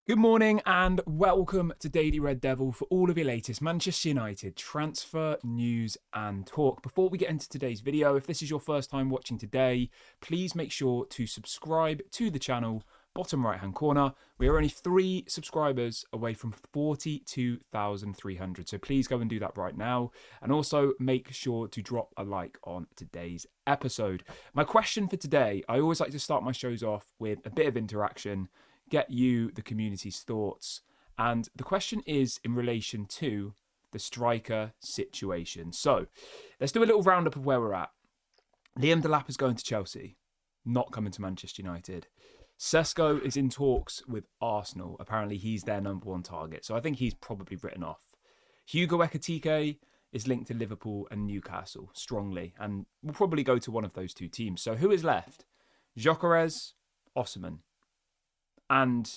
Good morning and welcome to Daily Red Devil for all of your latest Manchester United transfer news and talk. Before we get into today's video, if this is your first time watching today, please make sure to subscribe to the channel, bottom right hand corner. We are only 3 subscribers away from 42,300, so please go and do that right now. And also make sure to drop a like on today's episode. My question for today, I always like to start my shows off with a bit of interaction, get you, the community's thoughts. And the question is in relation to the striker situation. So let's do a little roundup of where we're at. Liam Delap is going to Chelsea, not coming to Manchester United. Sesko is in talks with Arsenal. Apparently he's their number 1 target. So I think he's probably written off. Hugo Ekitike is linked to Liverpool and Newcastle strongly and will probably go to one of those 2 teams. So who is left? Gyökeres, Osimhen, and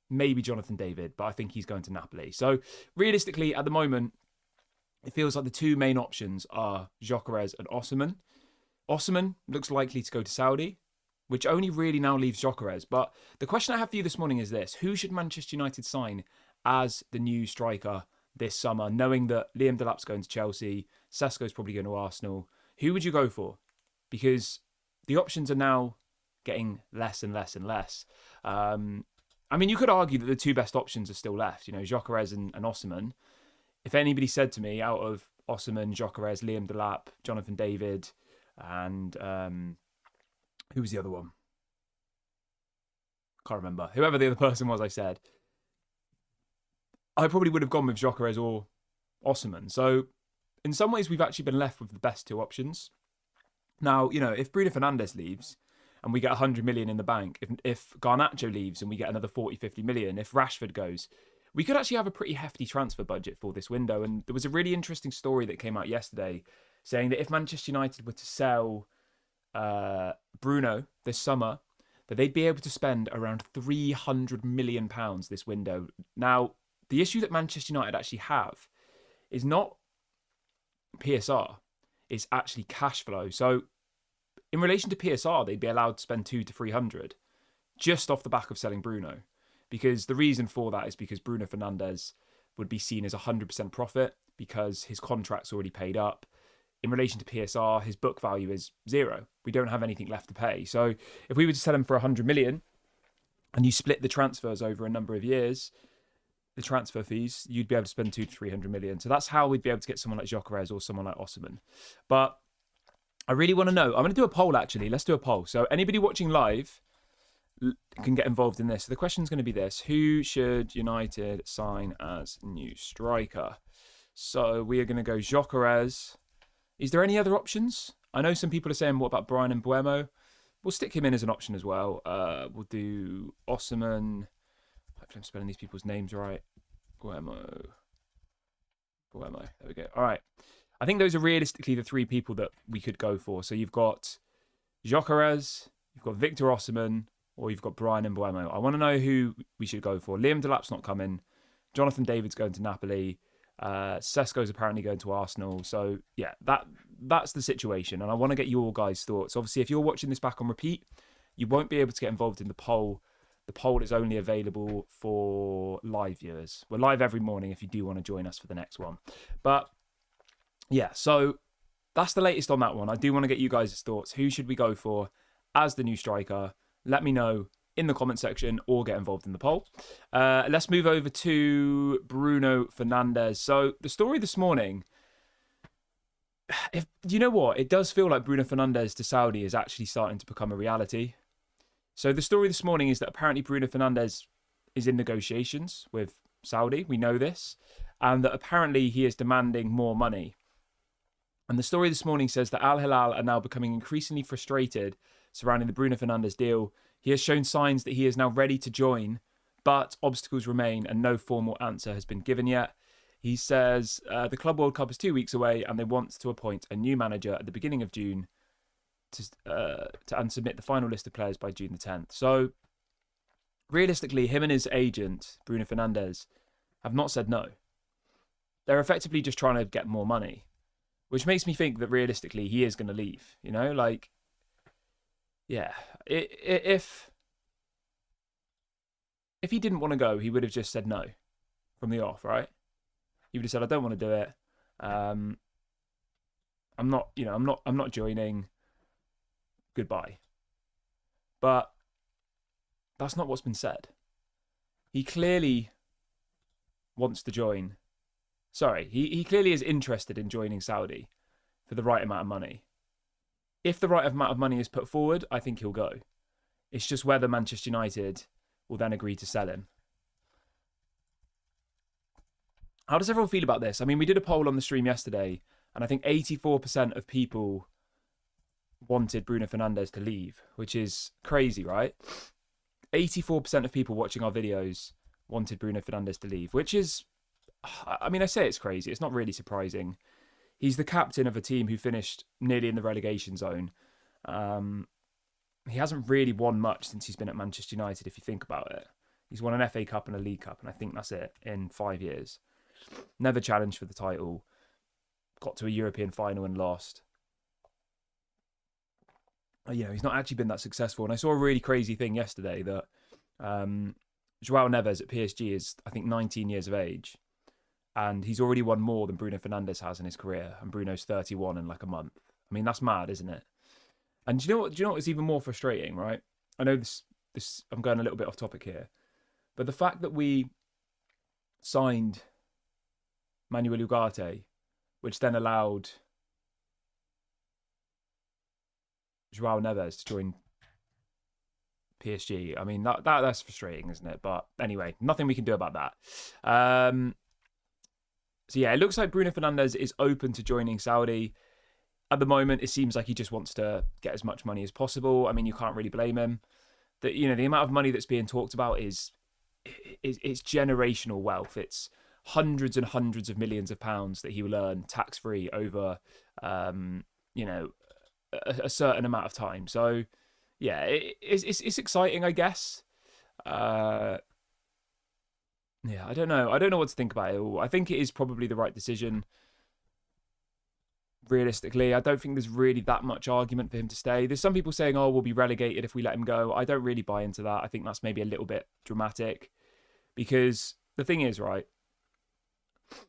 maybe Jonathan David, but I think he's going to Napoli. So realistically, at the moment, it feels like the 2 main options are Gyökeres and Osimhen. Osimhen looks likely to go to Saudi, which only really now leaves Gyökeres. But the question I have for you this morning is this: who should Manchester United sign as the new striker this summer, knowing that Liam Delap's going to Chelsea, Sesko's probably going to Arsenal? Who would you go for? Because the options are now getting less and less and less. I mean, you could argue that the 2 best options are still left, Gyökeres and Osimhen. If anybody said to me, out of Osimhen, Gyökeres, Liam Delap, Jonathan David, and who was the other one? Can't remember. Whoever the other person was I said, I probably would have gone with Gyökeres or Osimhen. So in some ways, we've actually been left with the best 2 options. Now, if Bruno Fernandes leaves and we get 100 million in the bank, if Garnacho leaves and we get another 40, 50 million, if Rashford goes, we could actually have a pretty hefty transfer budget for this window. And there was a really interesting story that came out yesterday saying that if Manchester United were to sell Bruno this summer, that they'd be able to spend around £300 million this window. Now, the issue that Manchester United actually have is not PSR, it's actually cash flow. So in relation to PSR, they'd be allowed to spend 200 to 300 just off the back of selling Bruno. Because the reason for that is because Bruno Fernandes would be seen as 100% profit because his contract's already paid up. In relation to PSR, his book value is 0. We don't have anything left to pay. So if we were to sell him for 100 million and you split the transfers over a number of years, the transfer fees, you'd be able to spend 200 to 300 million. So that's how we'd be able to get someone like Gyökeres or someone like Osimhen. But I really want to know. I'm going to do a poll, actually. Let's do a poll. So anybody watching live can get involved in this. So the question is going to be this: who should United sign as new striker? So we are going to go Gyökeres. Is there any other options? I know some people are saying, what about Brian and Buemo? We'll stick him in as an option as well. We'll do Osimhen. Hopefully I'm spelling these people's names right. Buemo. There we go. All right. I think those are realistically the 3 people that we could go for. So you've got Gyökeres, you've got Victor Osimhen, or you've got Brian and Buemo. I want to know who we should go for. Liam Delap's not coming. Jonathan David's going to Napoli. Sesko's apparently going to Arsenal. So yeah, that's the situation. And I want to get your guys' thoughts. Obviously, if you're watching this back on repeat, you won't be able to get involved in the poll. The poll is only available for live viewers. We're live every morning if you do want to join us for the next one. But yeah, so that's the latest on that one. I do want to get you guys' thoughts. Who should we go for as the new striker? Let me know in the comment section or get involved in the poll. Let's move over to Bruno Fernandes. So the story this morning, you know what? It does feel like Bruno Fernandes to Saudi is actually starting to become a reality. So the story this morning is that apparently Bruno Fernandes is in negotiations with Saudi. We know this. And that apparently he is demanding more money. And the story this morning says that Al Hilal are now becoming increasingly frustrated surrounding the Bruno Fernandes deal. He has shown signs that he is now ready to join, but obstacles remain and no formal answer has been given yet. He says the Club World Cup is 2 weeks away and they want to appoint a new manager at the beginning of June and submit the final list of players by June the 10th. So realistically, him and his agent, Bruno Fernandes, have not said no. They're effectively just trying to get more money, which makes me think that realistically he is going to leave. If if he didn't want to go, he would have just said no from the off, right? He would have said, I don't want to do it. I'm not, I'm not joining. Goodbye. But that's not what's been said. He clearly wants to join. Sorry, he clearly is interested in joining Saudi for the right amount of money. If the right amount of money is put forward, I think he'll go. It's just whether Manchester United will then agree to sell him. How does everyone feel about this? I mean, we did a poll on the stream yesterday, and I think 84% of people wanted Bruno Fernandes to leave, which is crazy, right? 84% of people watching our videos wanted Bruno Fernandes to leave, which is, I mean, I say it's crazy. It's not really surprising. He's the captain of a team who finished nearly in the relegation zone. He hasn't really won much since he's been at Manchester United, if you think about it. He's won an FA Cup and a League Cup, and I think that's it in 5 years. Never challenged for the title. Got to a European final and lost. He's not actually been that successful. And I saw a really crazy thing yesterday that João Neves at PSG is, I think, 19 years of age. And he's already won more than Bruno Fernandes has in his career. And Bruno's 31 in like a month. I mean, that's mad, isn't it? And do you know what's even more frustrating, right? I know this I'm going a little bit off topic here. But the fact that we signed Manuel Ugarte, which then allowed João Neves to join PSG. I mean, that's frustrating, isn't it? But anyway, nothing we can do about that. So yeah, it looks like Bruno Fernandes is open to joining Saudi. At the moment, it seems like he just wants to get as much money as possible. I mean, you can't really blame him. The amount of money that's being talked about is generational wealth. It's hundreds and hundreds of millions of pounds that he will earn tax-free over, a certain amount of time. So, yeah, it's exciting, I guess. Yeah, I don't know. I don't know what to think about it all. I think it is probably the right decision. Realistically, I don't think there's really that much argument for him to stay. There's some people saying, oh, we'll be relegated if we let him go. I don't really buy into that. I think that's maybe a little bit dramatic. Because the thing is, right,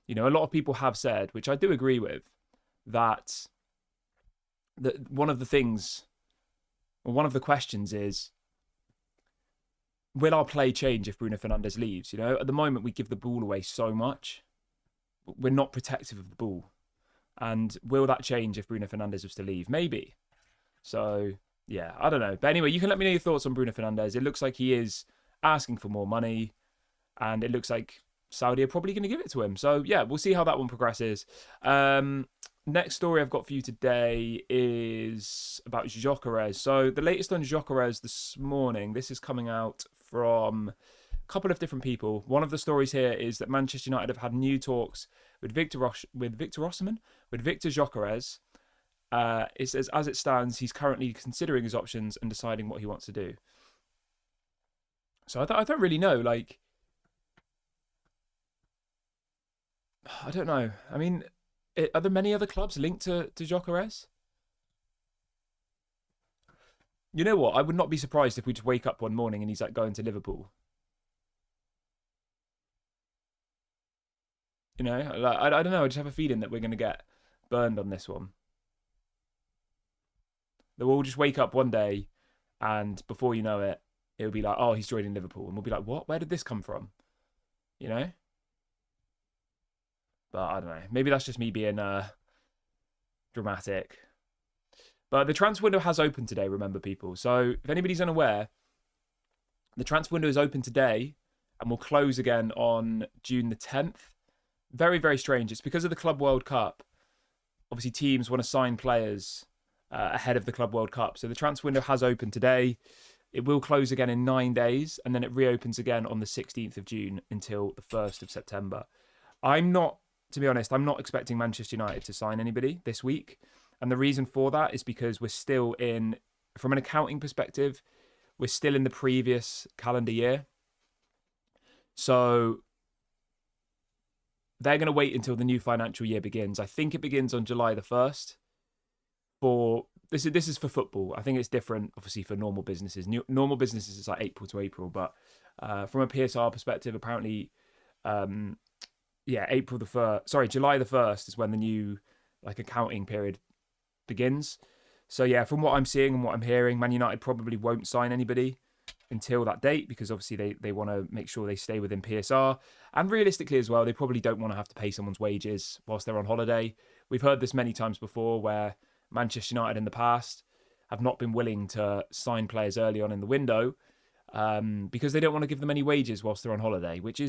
a lot of people have said, which I do agree with, that one of the things, or one of the questions is, will our play change if Bruno Fernandes leaves? At the moment, we give the ball away so much. We're not protective of the ball. And will that change if Bruno Fernandes was to leave? Maybe. So, yeah, I don't know. But anyway, you can let me know your thoughts on Bruno Fernandes. It looks like he is asking for more money. And it looks like Saudi are probably going to give it to him. So, yeah, we'll see how that one progresses. Next story I've got for you today is about Gyökeres. So, the latest on Gyökeres this morning, this is coming out from a couple of different people. One of the stories here is that Manchester United have had new talks with Victor Gyökeres. It says, as it stands, he's currently considering his options and deciding what he wants to do. So I don't really know. Like, I don't know. I mean, are there many other clubs linked to Gyökeres? You know what? I would not be surprised if we just wake up one morning and he's like going to Liverpool. I don't know. I just have a feeling that we're going to get burned on this one. That we'll just wake up one day and before you know it, it'll be like, oh, he's joining Liverpool. And we'll be like, what? Where did this come from? But I don't know. Maybe that's just me being dramatic. But the transfer window has opened today, remember, people. So if anybody's unaware, the transfer window is open today and will close again on June the 10th. Very, very strange. It's because of the Club World Cup. Obviously, teams want to sign players ahead of the Club World Cup. So the transfer window has opened today. It will close again in 9 days, and then it reopens again on the 16th of June until the 1st of September. To be honest, I'm not expecting Manchester United to sign anybody this week. And the reason for that is because we're still from an accounting perspective, we're still in the previous calendar year. So they're going to wait until the new financial year begins. I think it begins on July the 1st. This is for football. I think it's different, obviously, for normal businesses. Normal businesses is like April to April, but From a PSR perspective, apparently, yeah, July the 1st is when the new like accounting period begins. So yeah, from what I'm seeing and what I'm hearing, Man United probably won't sign anybody until that date because obviously they want to make sure they stay within PSR. And realistically as well, they probably don't want to have to pay someone's wages whilst they're on holiday. We've heard this many times before where Manchester United in the past have not been willing to sign players early on in the window because they don't want to give them any wages whilst they're on holiday, which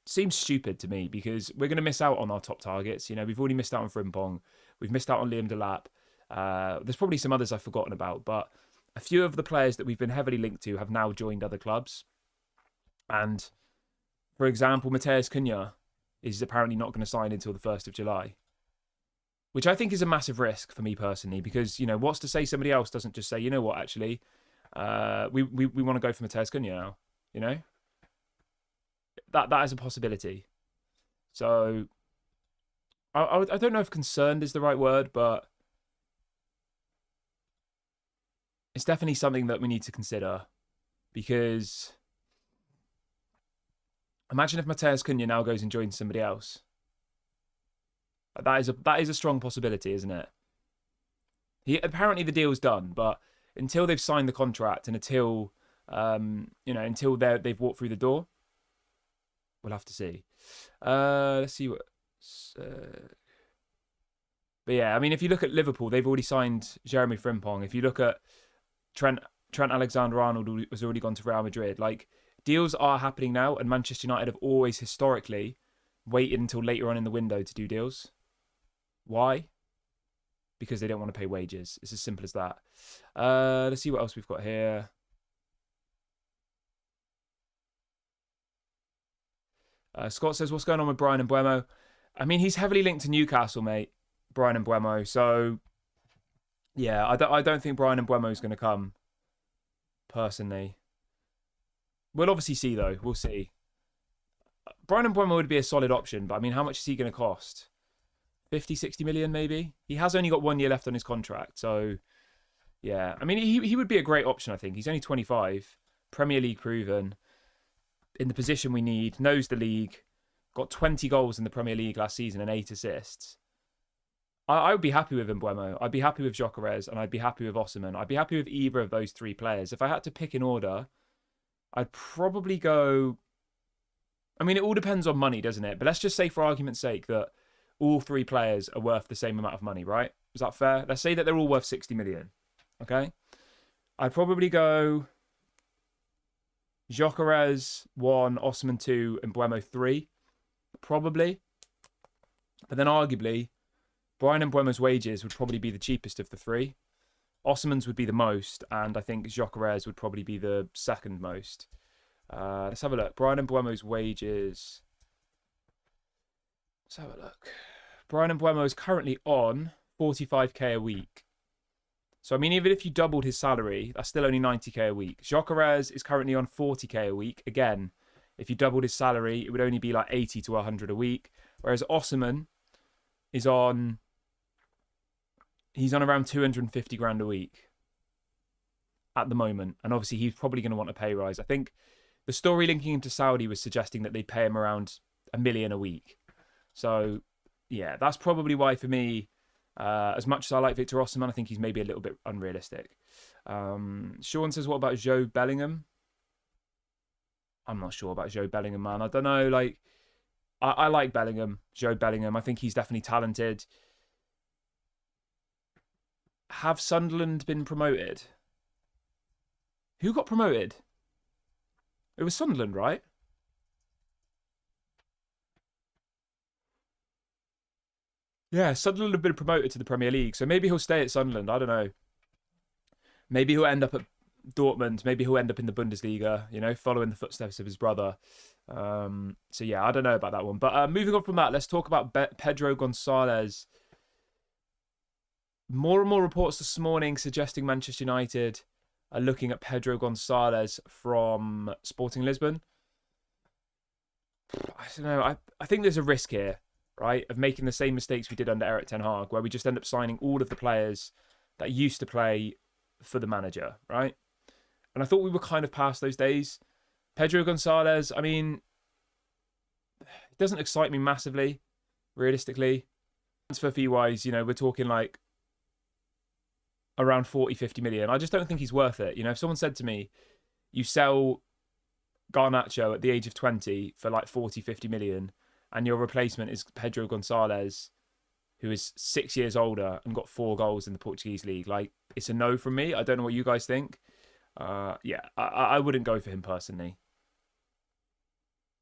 seems stupid to me because we're going to miss out on our top targets. You know, we've already missed out on Frimpong. We've missed out on Liam Delap. There's probably some others I've forgotten about, but a few of the players that we've been heavily linked to have now joined other clubs. And, for example, Matheus Cunha is apparently not going to sign until the 1st of July, which I think is a massive risk for me personally because, you know, what's to say somebody else doesn't just say, you know what, actually, we want to go for Matheus Cunha now, you know? That is a possibility. So, I don't know if concerned is the right word, but it's definitely something that we need to consider because imagine if Matheus Cunha now goes and joins somebody else. That is a strong possibility, isn't it? Apparently the deal's done, but until they've signed the contract and until until they've walked through the door, we'll have to see. Let's see what. But yeah, I mean, if you look at Liverpool, they've already signed Jeremy Frimpong. If you look at Trent Alexander-Arnold, who has already gone to Real Madrid. Like, deals are happening now, and Manchester United have always historically waited until later on in the window to do deals. Why? Because they don't want to pay wages. It's as simple as that. Let's see what else we've got here. Scott says, what's going on with Bryan Mbeumo? I mean, he's heavily linked to Newcastle, mate, Bryan Mbeumo. So, yeah, I don't think Bryan Mbeumo is going to come, personally. We'll obviously see, though. We'll see. Bryan Mbeumo would be a solid option, but I mean, how much is he going to cost? 50, 60 million, maybe? He has only got 1 year left on his contract, so yeah. I mean, he would be a great option, I think. He's only 25, Premier League proven, in the position we need, knows the league, got 20 goals in the Premier League last season and 8 assists. I would be happy with Mbeumo. I'd be happy with Gyökeres, and I'd be happy with Osimhen. I'd be happy with either of those three players. If I had to pick in order, I'd probably go... I mean, it all depends on money, doesn't it? But let's just say, for argument's sake, that all three players are worth the same amount of money, right? Is that fair? Let's say that they're all worth 60 million, okay? I'd probably go Gyökeres 1, Osimhen 2, and Mbeumo 3, probably. But then arguably, Bryan Mbeumo's wages would probably be the cheapest of the three. Osimhen's would be the most, and I think Gyökeres would probably be the second most. Let's have a look. Bryan Mbeumo's wages. Let's have a look. Bryan Mbeumo is currently on 45k a week. So, I mean, even if you doubled his salary, that's still only 90k a week. Gyökeres is currently on 40k a week. Again, if you doubled his salary, it would only be like 80 to 100 a week. Whereas Osimhen is on... He's on around 250 grand a week at the moment. And obviously, he's probably going to want a pay rise. I think the story linking him to Saudi was suggesting that they'd pay him around $1 million a week. So, yeah, that's probably why, for me, as much as I like Victor Osimhen, I think he's maybe a little bit unrealistic. Sean says, what about Joe Bellingham? I'm not sure about Joe Bellingham, man. I don't know. Like, I like Bellingham, Joe Bellingham. I think he's definitely talented. Have Sunderland been promoted? Who got promoted? It was Sunderland, right? Yeah, Sunderland have been promoted to the Premier League, so maybe he'll stay at Sunderland. I don't know. Maybe he'll end up at Dortmund. Maybe he'll end up in the Bundesliga, you know, following the footsteps of his brother. So, yeah, I don't know about that one. But moving on from that, let's talk about Pedro Gonçalves. More and more reports this morning suggesting Manchester United are looking at Pedro Gonçalves from Sporting Lisbon. I don't know. I think there's a risk here, right, of making the same mistakes we did under Erik ten Hag, where we just end up signing all of the players that used to play for the manager, right? And I thought we were kind of past those days. Pedro Gonçalves, I mean, it doesn't excite me massively, realistically. Transfer fee wise, you know, we're talking like around 40, 50 million. I just don't think he's worth it. You know, if someone said to me, you sell Garnacho at the age of 20 for like 40, 50 million, and your replacement is Pedro Gonçalves, who is 6 years older and got 4 goals in the Portuguese league, like, it's a no from me. I don't know what you guys think. Yeah, I wouldn't go for him personally.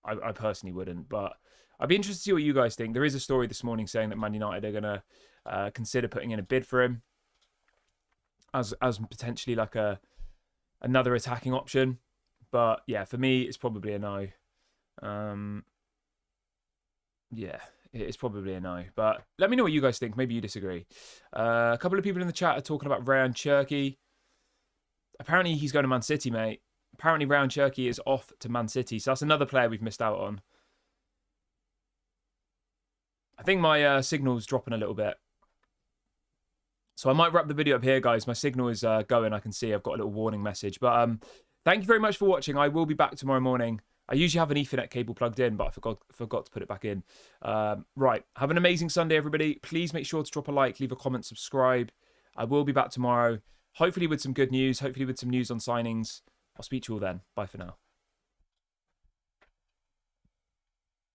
I personally wouldn't, but I'd be interested to see what you guys think. There is a story this morning saying that Man United are going to consider putting in a bid for him as potentially like another attacking option. But yeah, for me, it's probably a no. Yeah, it's probably a no. But let me know what you guys think. Maybe you disagree. A couple of people in the chat are talking about Ryan Cherky. Apparently, he's going to Man City, mate. Apparently, Ryan Cherky is off to Man City. So that's another player we've missed out on. I think my signal's dropping a little bit. So I might wrap the video up here, guys. My signal is going. I can see I've got a little warning message. But thank you very much for watching. I will be back tomorrow morning. I usually have an Ethernet cable plugged in, but I forgot to put it back in. Right. Have an amazing Sunday, everybody. Please make sure to drop a like, leave a comment, subscribe. I will be back tomorrow. Hopefully with some good news. Hopefully with some news on signings. I'll speak to you all then. Bye for now.